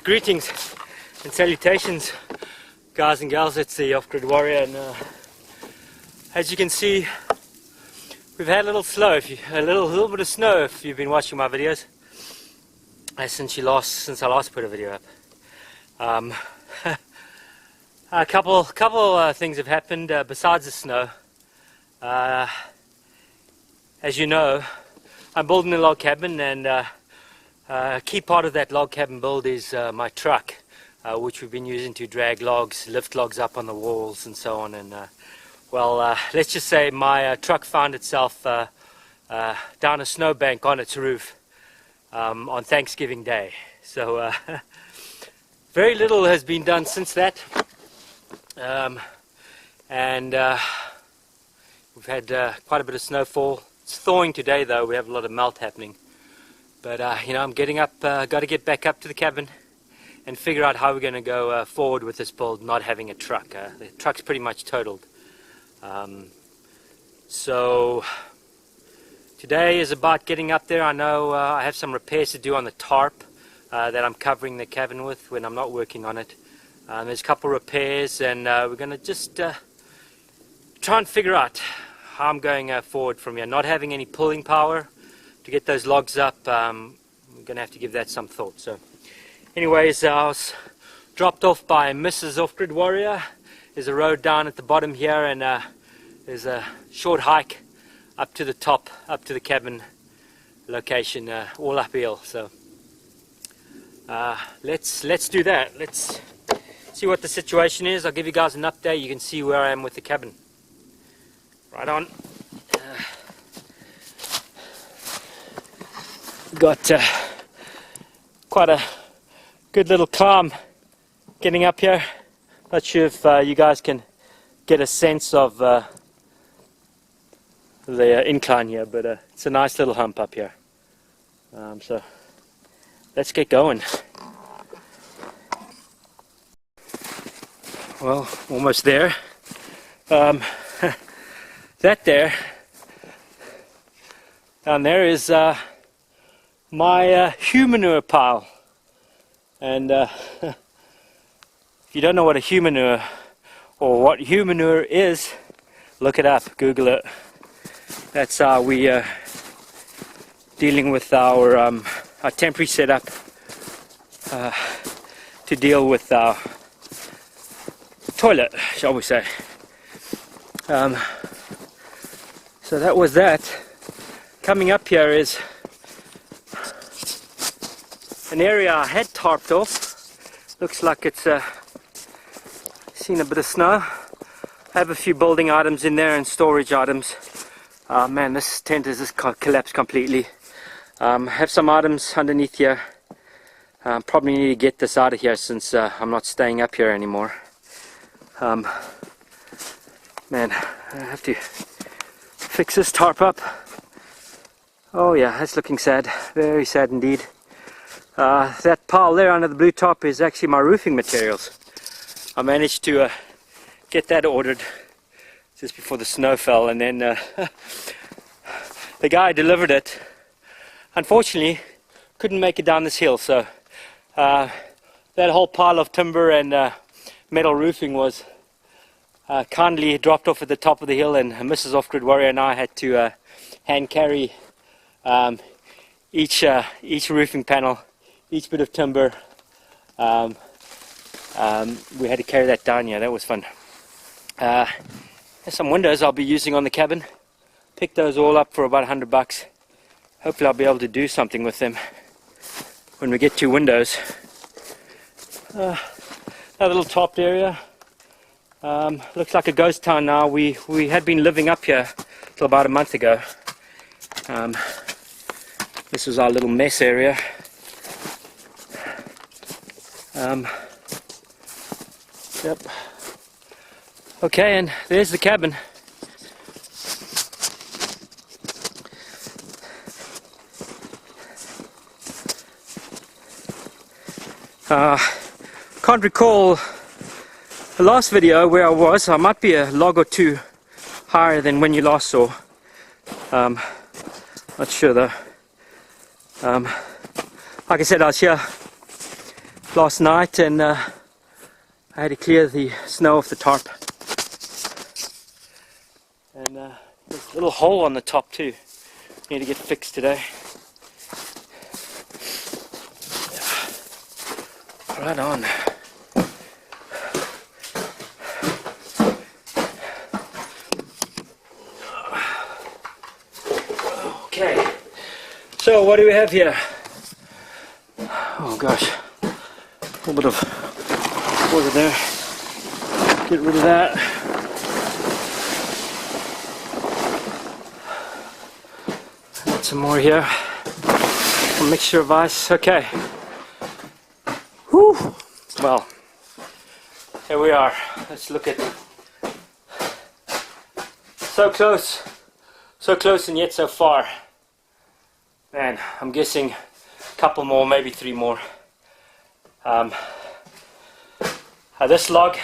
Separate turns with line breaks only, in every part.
Greetings and salutations, guys and gals. It's the Off-Grid Warrior, and as you can see, we've had a little little bit of snow if you've been watching my videos since I last put a video up. A couple things have happened besides the snow. As you know, I'm building a log cabin, and a key part of that log cabin build is my truck, which we've been using to drag logs, lift logs up on the walls and so on. And let's just say my truck found itself down a snowbank on its roof on Thanksgiving Day. So very little has been done since that, and we've had quite a bit of snowfall. It's thawing today though. We have a lot of melt happening. But I'm getting up, got to get back up to the cabin and figure out how we're going to go forward with this build, not having a truck. The truck's pretty much totaled. So today is about getting up there. I know I have some repairs to do on the tarp that I'm covering the cabin with when I'm not working on it. There's a couple repairs, and we're going to just try and figure out how I'm going forward from here. Not having any pulling power to get those logs up, I'm going to have to give that some thought. So anyways, I was dropped off by Mrs. Off-Grid Warrior. There's a road down at the bottom here, and there's a short hike up to the top, up to the cabin location, all uphill. So let's do that. Let's see what the situation is. I'll give you guys an update. You can see where I am with the cabin. Right on. Got quite a good little climb getting up here. Not sure if you guys can get a sense of the incline here, but it's a nice little hump up here. So let's get going. Well, almost there. That there, down there is my humanure pile. And if you don't know what a humanure or what humanure is, look it up, Google it. That's how we dealing with our temporary setup to deal with our toilet, shall we say. So that was that. Coming up here is an area I had tarped off. Looks like it's seen a bit of snow. I have a few building items in there and storage items. Man, this tent has just collapsed completely. Have some items underneath here. Probably need to get this out of here since I'm not staying up here anymore. Man, I have to fix this tarp up. Oh yeah, that's looking sad. Very sad indeed. That pile there under the blue top is actually my roofing materials. I managed to get that ordered just before the snow fell, and then the guy delivered it. Unfortunately, couldn't make it down this hill, so that whole pile of timber and metal roofing was kindly dropped off at the top of the hill, and Mrs. Off-Grid Warrior and I had to hand carry each roofing panel, each bit of timber. We had to carry that down here. That was fun. There's some windows I'll be using on the cabin. Picked those all up for about $100. Hopefully I'll be able to do something with them when we get to windows. Another little topped area. Looks like a ghost town now. We had been living up here till about a month ago. This was our little mess area. Yep. Okay, and there's the cabin. Can't recall the last video where I was. I might be a log or two higher than when you last saw. Not sure though. Like I said, I was here last night, and I had to clear the snow off the tarp. And there's a little hole on the top too. Need to get fixed today. Yeah. Right on. Okay. So what do we have here? Oh gosh. A little bit of water there. Get rid of that. Add some more here. A mixture of ice. Okay. Whew. Well, here we are. Let's look at. So close. So close and yet so far. Man, I'm guessing a couple more, maybe 3 more. This log,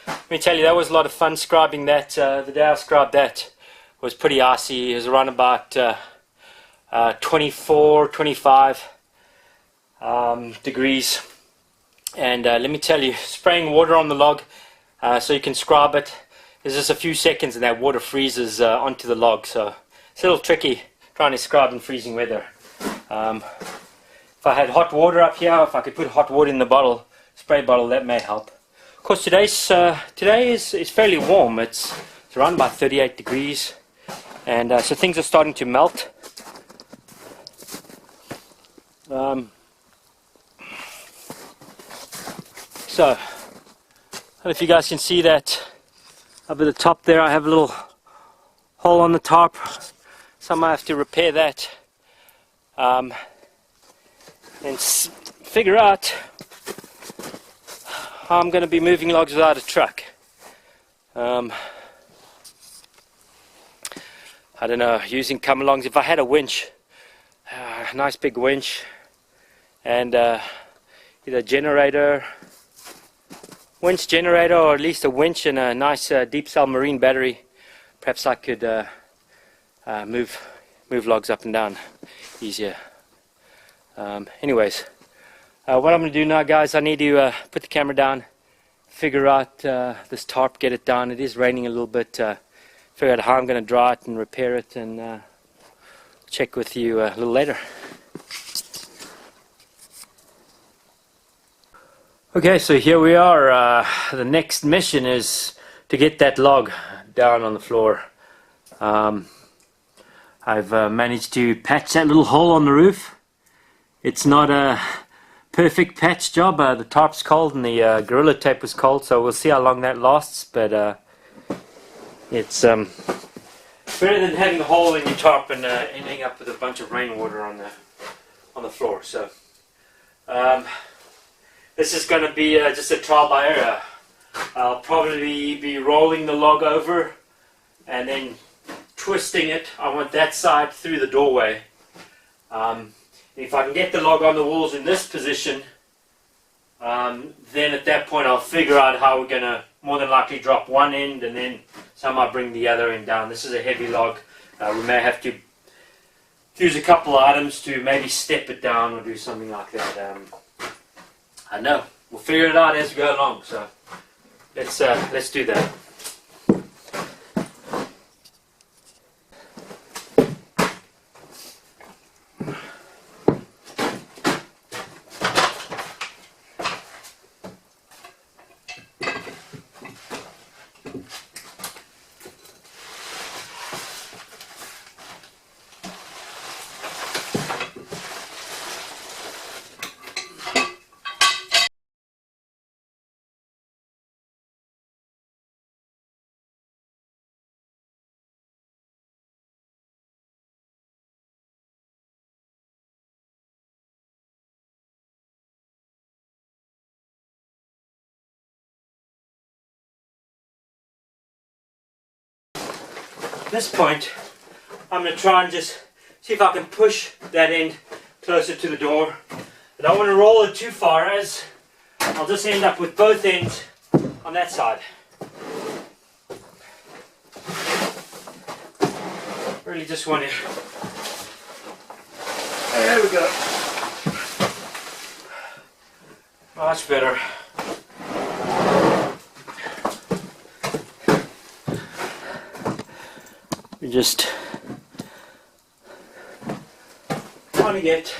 let me tell you, that was a lot of fun scribing that. The day I scribed that was pretty icy. It was around about 24, 25 degrees. And let me tell you, spraying water on the log so you can scribe it is just a few seconds and that water freezes onto the log. So it's a little tricky trying to scribe in freezing weather. If I had hot water up here, if I could put hot water in the bottle, spray bottle, that may help. Of course, today is fairly warm. It's around about 38 degrees, and so things are starting to melt. So, I don't know if you guys can see that up at the top there. I have a little hole on the top. Somehow I have to repair that. And figure out how I'm going to be moving logs without a truck. I don't know, using come-alongs. If I had a winch, a nice big winch, and either winch generator, or at least a winch and a nice deep cell marine battery, perhaps I could move logs up and down easier. Anyways, what I'm going to do now, guys, I need to put the camera down, figure out this tarp, get it down. It is raining a little bit. Figure out how I'm going to dry it and repair it, and check with you a little later. Okay, so here we are. The next mission is to get that log down on the floor. I've managed to patch that little hole on the roof. It's not a perfect patch job. The tarp's cold and the Gorilla Tape was cold, so we'll see how long that lasts. But it's better than having a hole in your tarp and ending up with a bunch of rainwater on the floor. So this is going to be just a trial by error. I'll probably be rolling the log over and then twisting it. I want that side through the doorway. If I can get the log on the walls in this position, then at that point I'll figure out how we're going to more than likely drop one end and then somehow bring the other end down. This is a heavy log. We may have to use a couple of items to maybe step it down or do something like that. I know. We'll figure it out as we go along. So let's do that. At this point, I'm going to try and just see if I can push that end closer to the door. I don't want to roll it too far, as I'll just end up with both ends on that side. Really just want to... There we go. Much better. We just want to get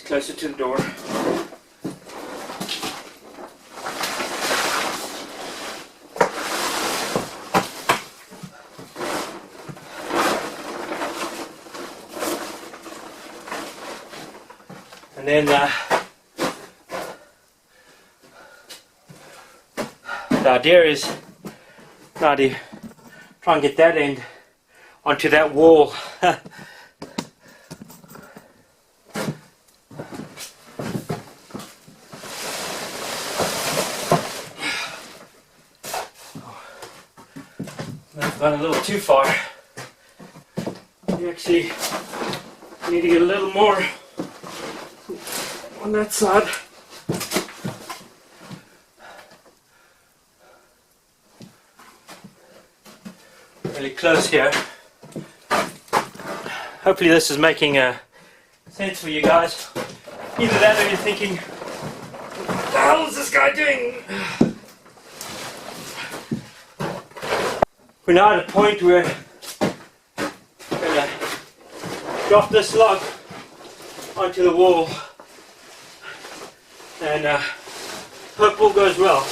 closer to the door. And then the idea is now to try and get that end onto that wall. I've gone a little too far. You actually need to get a little more on that side. Really close here. Hopefully this is making sense for you guys. Either that or you're thinking, what the hell is this guy doing? We're now at a point where we're going to drop this log onto the wall and hope all goes well.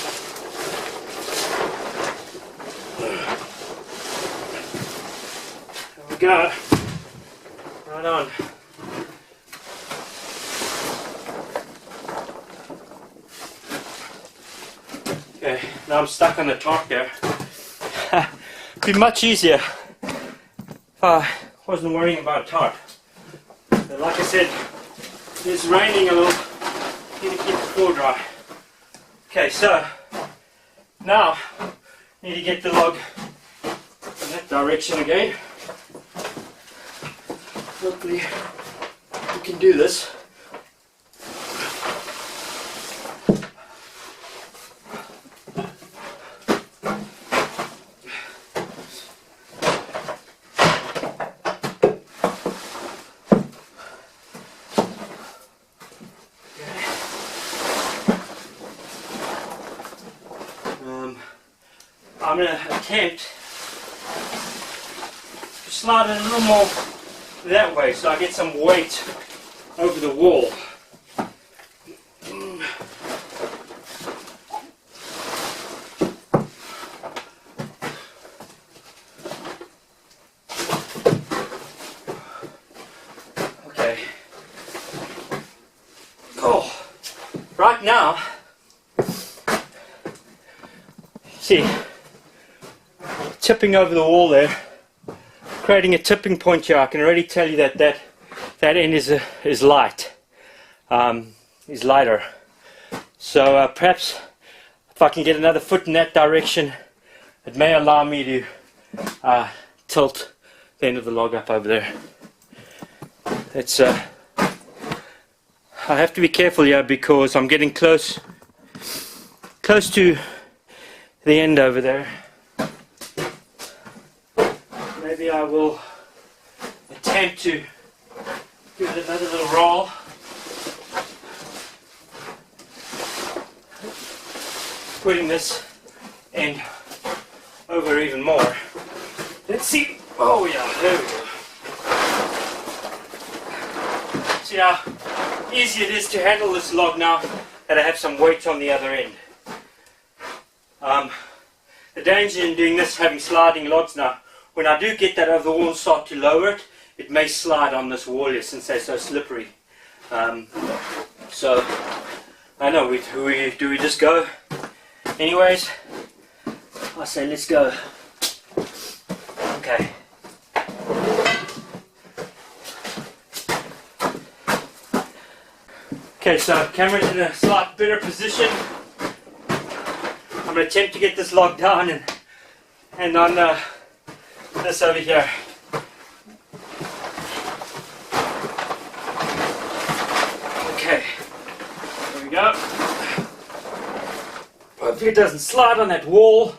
There we go. Right on. Okay, now I'm stuck on the top there. It'd be much easier if I wasn't worrying about tarp. But like I said, it's raining a little. Need to keep the floor dry. Okay, so now need to get the log in that direction again. Hopefully we can do this. I'm going to attempt to slide it a little more that way so I get some weight over the wall. Okay. Oh, right now, see, tipping over the wall there, creating a tipping point here. I can already tell you that that end is light, is lighter. So perhaps if I can get another foot in that direction, it may allow me to tilt the end of the log up over there. It's I have to be careful here because I'm getting close to the end over there. Maybe I will attempt to give it another little roll. Putting this end over even more. Let's see. Oh yeah, there we go. See how easy it is to handle this log now that I have some weight on the other end. The danger in doing this, having sliding logs now, when I do get that over the wall and start to lower it, it may slide on this wall here since they're so slippery. So, I know, do we just go? Anyways, I say let's go. Okay. Okay, so camera's in a slight better position. I'm going to attempt to get this log down and on this over here. Okay, there we go. Hopefully it doesn't slide on that wall.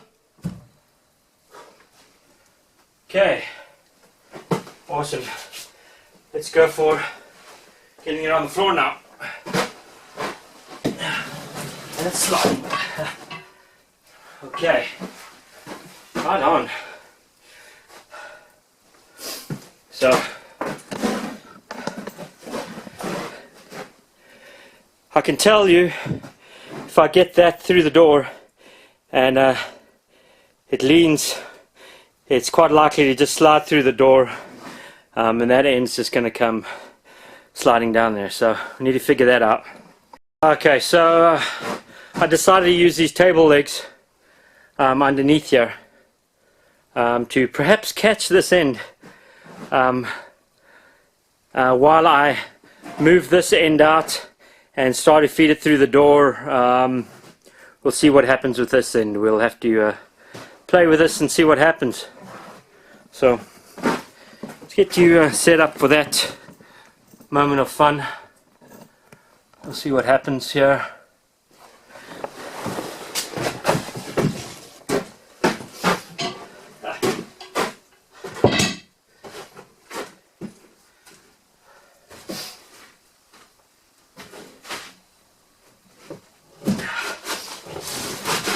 Okay, awesome. Let's go for getting it on the floor now. And it's sliding. Okay. Right on. So I can tell you, if I get that through the door and it leans, it's quite likely to just slide through the door, and that end's just going to come sliding down there. So we need to figure that out. Okay, so I decided to use these table legs underneath here to perhaps catch this end while I move this end out and start to feed it through the door. We'll see what happens with this end. We'll have to play with this and see what happens. So let's get you set up for that moment of fun. We'll see what happens here.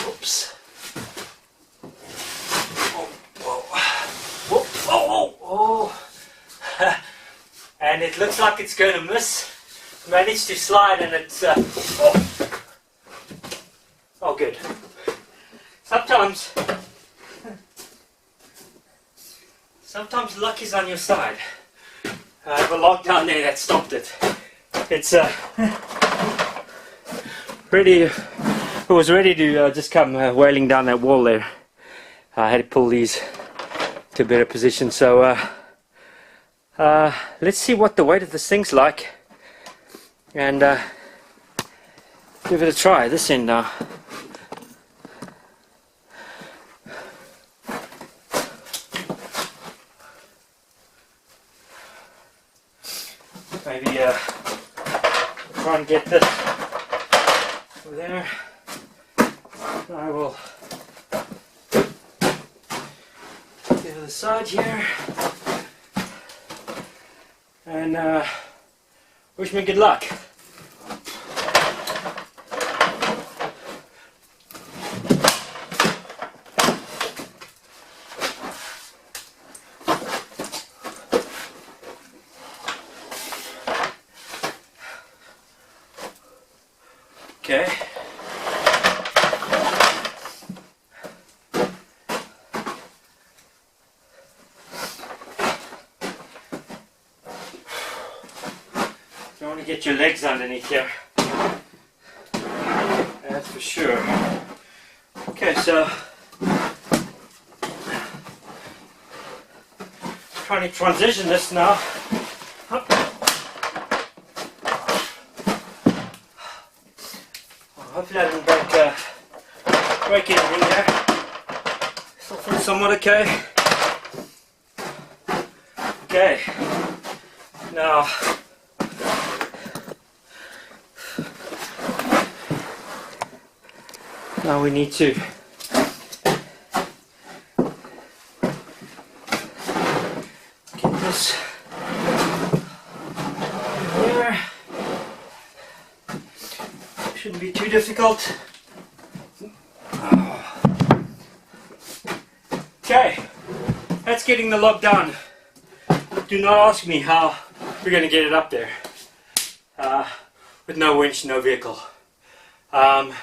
Oops. Oh. And it looks like it's going to miss. Managed to slide and it's oh good. Sometimes luck is on your side. I have a log down there that stopped it. It's ready. It was ready to just come wailing down that wall there. I had to pull these to a better position. So let's see what the weight of this thing's like. And give it a try. This end now. Maybe try and get this over there. I will give it a side here and wish me good luck. Okay. You want to get your legs underneath here. That's for sure. Okay, so trying to transition this now. Up. Hopefully I didn't break anything there. Still feels somewhat okay. Okay. Now we need to get this there. Shouldn't be too difficult. Okay, that's getting the log down. Do not ask me how we're going to get it up there with no winch, no vehicle. We'll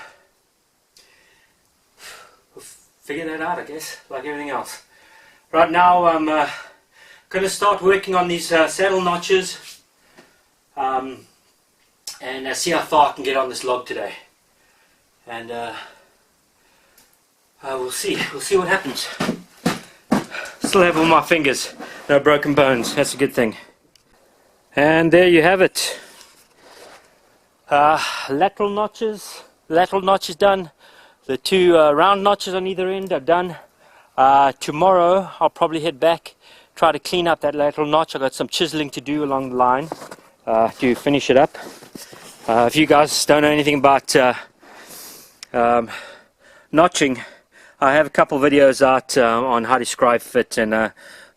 figure that out, I guess, like everything else. Right now I'm going to start working on these saddle notches and see how far I can get on this log today. And we'll see what happens. Still have all my fingers, no broken bones, that's a good thing. And there you have it. Lateral notches done. The two round notches on either end are done. Tomorrow I'll probably head back, try to clean up that lateral notch. I've got some chiseling to do along the line to finish it up. If you guys don't know anything about notching, I have a couple videos out on how to scribe fit and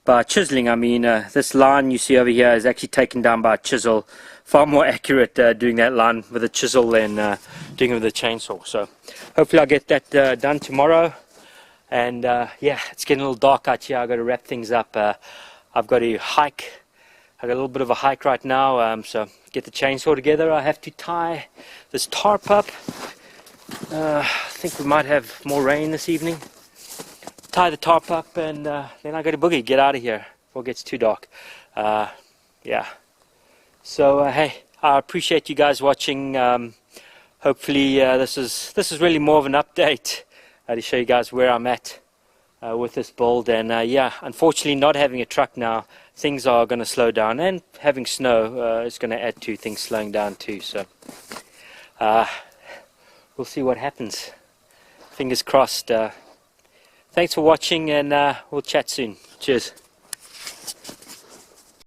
by chiseling. I mean, this line you see over here is actually taken down by a chisel. Far more accurate doing that line with a chisel than doing it with a chainsaw. So hopefully I'll get that done tomorrow. And yeah, it's getting a little dark out here. I've got to wrap things up. I've got to hike. I've got a little bit of a hike right now, so get the chainsaw together. I have to tie this tarp up. I think we might have more rain this evening. Tie the tarp up, and then I got to boogie, get out of here before it gets too dark. Yeah. So hey, I appreciate you guys watching. Hopefully this is really more of an update to show you guys where I'm at with this build. And yeah, unfortunately not having a truck now, things are going to slow down, and having snow is going to add to things slowing down too. So we'll see what happens. Fingers crossed. Thanks for watching, and we'll chat soon. Cheers.